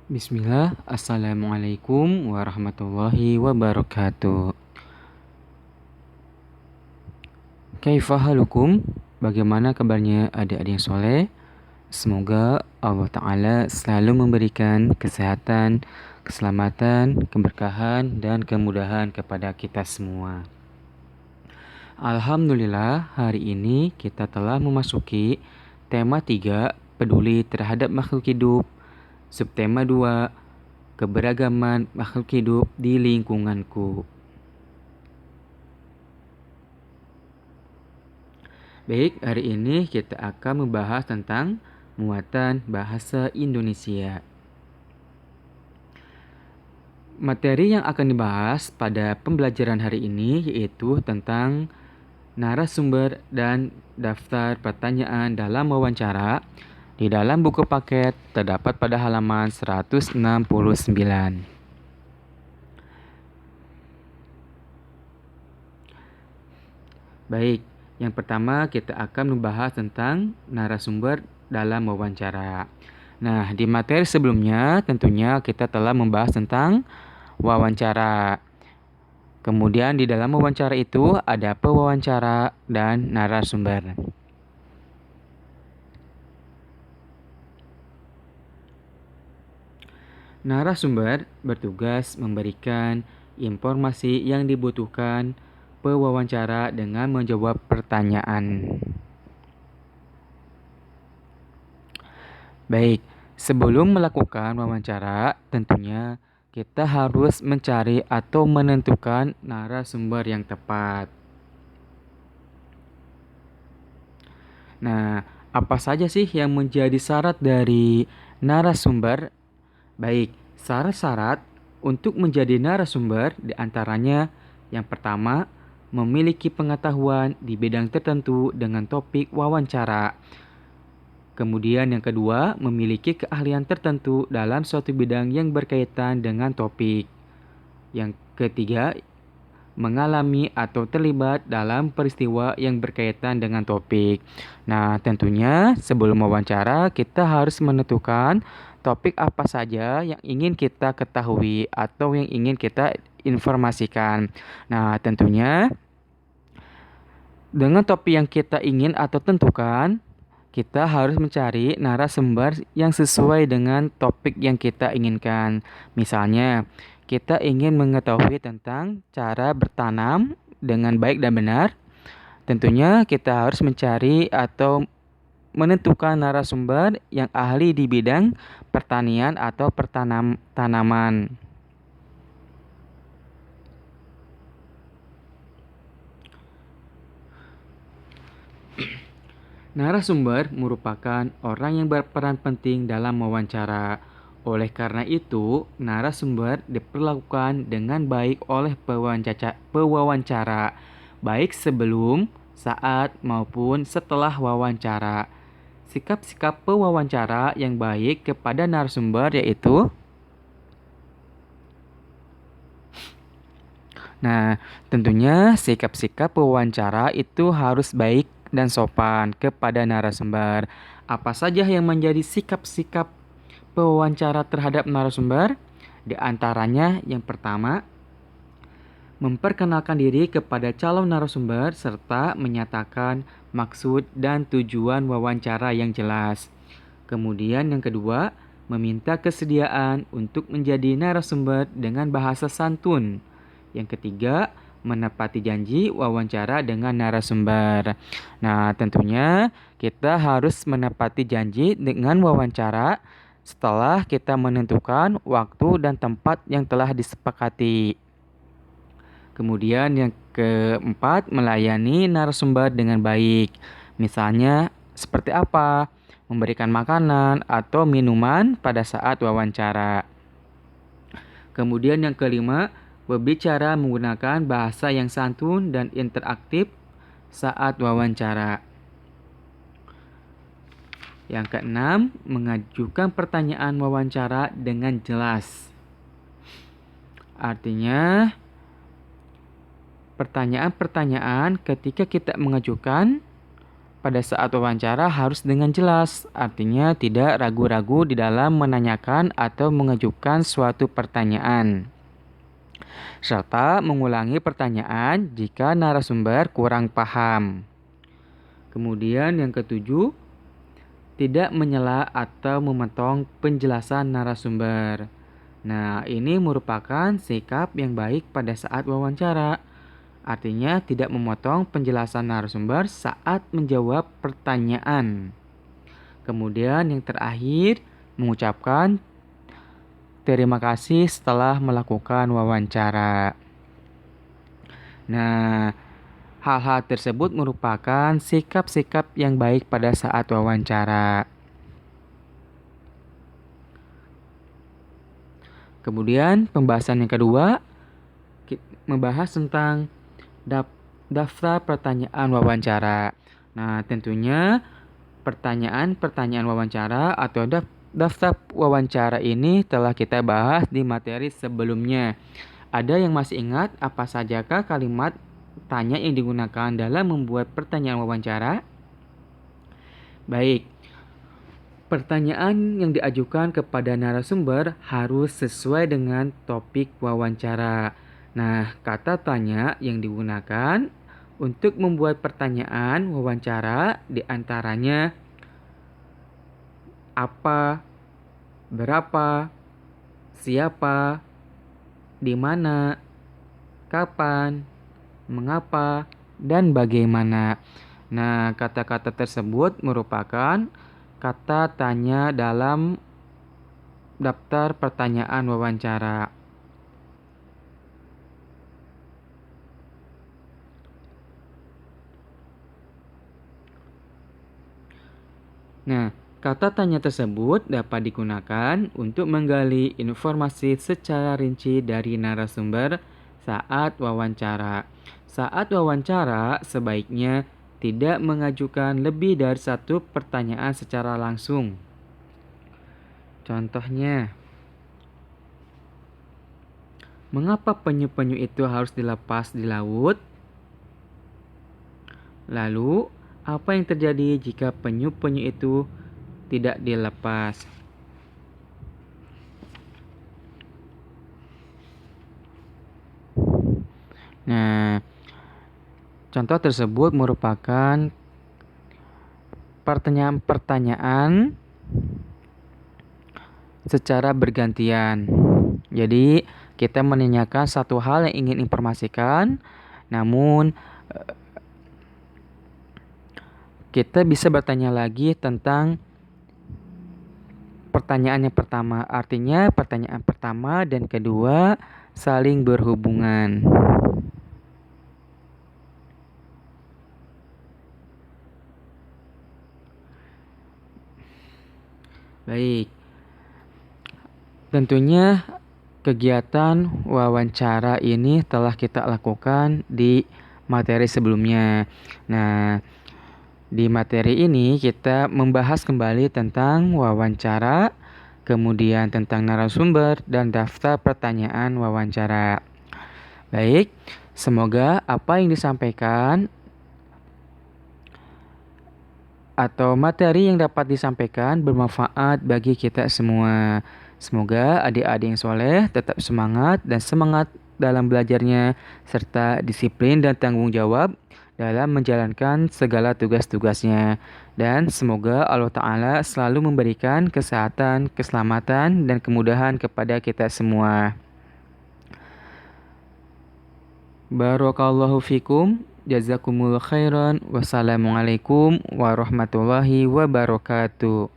Bismillah, Assalamualaikum warahmatullahi wabarakatuh. Kaifahalukum? Bagaimana kabarnya adik-adik yang soleh? Semoga Allah Ta'ala selalu memberikan kesehatan, keselamatan, keberkahan, dan kemudahan kepada kita semua. Alhamdulillah, hari ini kita telah memasuki tema 3, peduli terhadap makhluk hidup. Subtema 2, keberagaman makhluk hidup di lingkunganku. Baik, hari ini kita akan membahas tentang muatan bahasa Indonesia. Materi yang akan dibahas pada pembelajaran hari ini yaitu tentang narasumber dan daftar pertanyaan dalam wawancara. Di dalam buku paket terdapat pada halaman 169. Baik, yang pertama kita akan membahas tentang narasumber dalam wawancara. Nah, di materi sebelumnya tentunya kita telah membahas tentang wawancara. Kemudian di dalam wawancara itu ada pewawancara dan narasumber. Narasumber bertugas memberikan informasi yang dibutuhkan pewawancara dengan menjawab pertanyaan. Baik, sebelum melakukan wawancara, tentunya kita harus mencari atau menentukan narasumber yang tepat. Nah, apa saja sih yang menjadi syarat dari narasumber? Baik, syarat-syarat untuk menjadi narasumber diantaranya yang pertama, memiliki pengetahuan di bidang tertentu dengan topik wawancara. Kemudian yang kedua, memiliki keahlian tertentu dalam suatu bidang yang berkaitan dengan topik. Yang ketiga, mengalami atau terlibat dalam peristiwa yang berkaitan dengan topik. Nah, tentunya sebelum wawancara kita harus menentukan topik apa saja yang ingin kita ketahui atau yang ingin kita informasikan. Nah, tentunya dengan topik yang kita ingin atau tentukan, kita harus mencari narasumber yang sesuai dengan topik yang kita inginkan. Misalnya, kita ingin mengetahui tentang cara bertanam dengan baik dan benar. Tentunya kita harus mencari atau menentukan narasumber yang ahli di bidang pertanian atau tanaman. Narasumber merupakan orang yang berperan penting dalam wawancara. Oleh karena itu, narasumber diperlakukan dengan baik oleh pewawancara, baik sebelum, saat, maupun setelah wawancara. Sikap-sikap pewawancara yang baik kepada narasumber yaitu Nah, tentunya sikap-sikap pewawancara itu harus baik dan sopan kepada narasumber. Apa saja yang menjadi sikap-sikap pewawancara terhadap narasumber? Di antaranya yang pertama, memperkenalkan diri kepada calon narasumber serta menyatakan maksud dan tujuan wawancara yang jelas. Kemudian yang kedua, meminta kesediaan untuk menjadi narasumber dengan bahasa santun. Yang ketiga, menepati janji wawancara dengan narasumber. Nah, tentunya kita harus menepati janji dengan wawancara setelah kita menentukan waktu dan tempat yang telah disepakati. Kemudian yang keempat, melayani narasumber dengan baik. Misalnya seperti apa? Memberikan makanan atau minuman pada saat wawancara. Kemudian yang kelima, berbicara menggunakan bahasa yang santun dan interaktif saat wawancara. Yang keenam, mengajukan pertanyaan wawancara dengan jelas. Artinya, pertanyaan-pertanyaan ketika kita mengajukan pada saat wawancara harus dengan jelas, artinya tidak ragu-ragu di dalam menanyakan atau mengajukan suatu pertanyaan. Serta mengulangi pertanyaan jika narasumber kurang paham. Kemudian yang ketujuh, tidak menyela atau memotong penjelasan narasumber. Nah, ini merupakan sikap yang baik pada saat wawancara. Artinya tidak memotong penjelasan narasumber saat menjawab pertanyaan. Kemudian yang terakhir, mengucapkan terima kasih setelah melakukan wawancara. Nah, hal-hal tersebut merupakan sikap-sikap yang baik pada saat wawancara. Kemudian pembahasan yang kedua, membahas tentang daftar pertanyaan wawancara. Nah, tentunya pertanyaan-pertanyaan wawancara atau daftar wawancara ini telah kita bahas di materi sebelumnya. Ada yang masih ingat apa sajakah kalimat tanya yang digunakan dalam membuat pertanyaan wawancara? Baik, pertanyaan yang diajukan kepada narasumber harus sesuai dengan topik wawancara. Nah, kata tanya yang digunakan untuk membuat pertanyaan wawancara diantaranya apa, berapa, siapa, di mana, kapan, mengapa, dan bagaimana. Nah, kata-kata tersebut merupakan kata tanya dalam daftar pertanyaan wawancara. Nah, kata tanya tersebut dapat digunakan untuk menggali informasi secara rinci dari narasumber saat wawancara. Saat wawancara, sebaiknya tidak mengajukan lebih dari satu pertanyaan secara langsung. Contohnya, mengapa penyu-penyu itu harus dilepas di laut? Lalu, apa yang terjadi jika penyu-penyu itu tidak dilepas? Nah, contoh tersebut merupakan pertanyaan-pertanyaan secara bergantian. Jadi, kita menanyakan satu hal yang ingin informasikan, namun kita bisa bertanya lagi tentang pertanyaan yang pertama. Artinya pertanyaan pertama dan kedua saling berhubungan. Baik. Tentunya kegiatan wawancara ini telah kita lakukan di materi sebelumnya. Nah, di materi ini kita membahas kembali tentang wawancara, kemudian tentang narasumber dan daftar pertanyaan wawancara. Baik, semoga apa yang disampaikan atau materi yang dapat disampaikan bermanfaat bagi kita semua. Semoga adik-adik yang soleh tetap semangat dalam belajarnya, serta disiplin dan tanggung jawab dalam menjalankan segala tugas-tugasnya. Dan semoga Allah Ta'ala selalu memberikan kesehatan, keselamatan, dan kemudahan kepada kita semua. Barakallahu fikum, jazakumullah khairan, wassalamualaikum warahmatullahi wabarakatuh.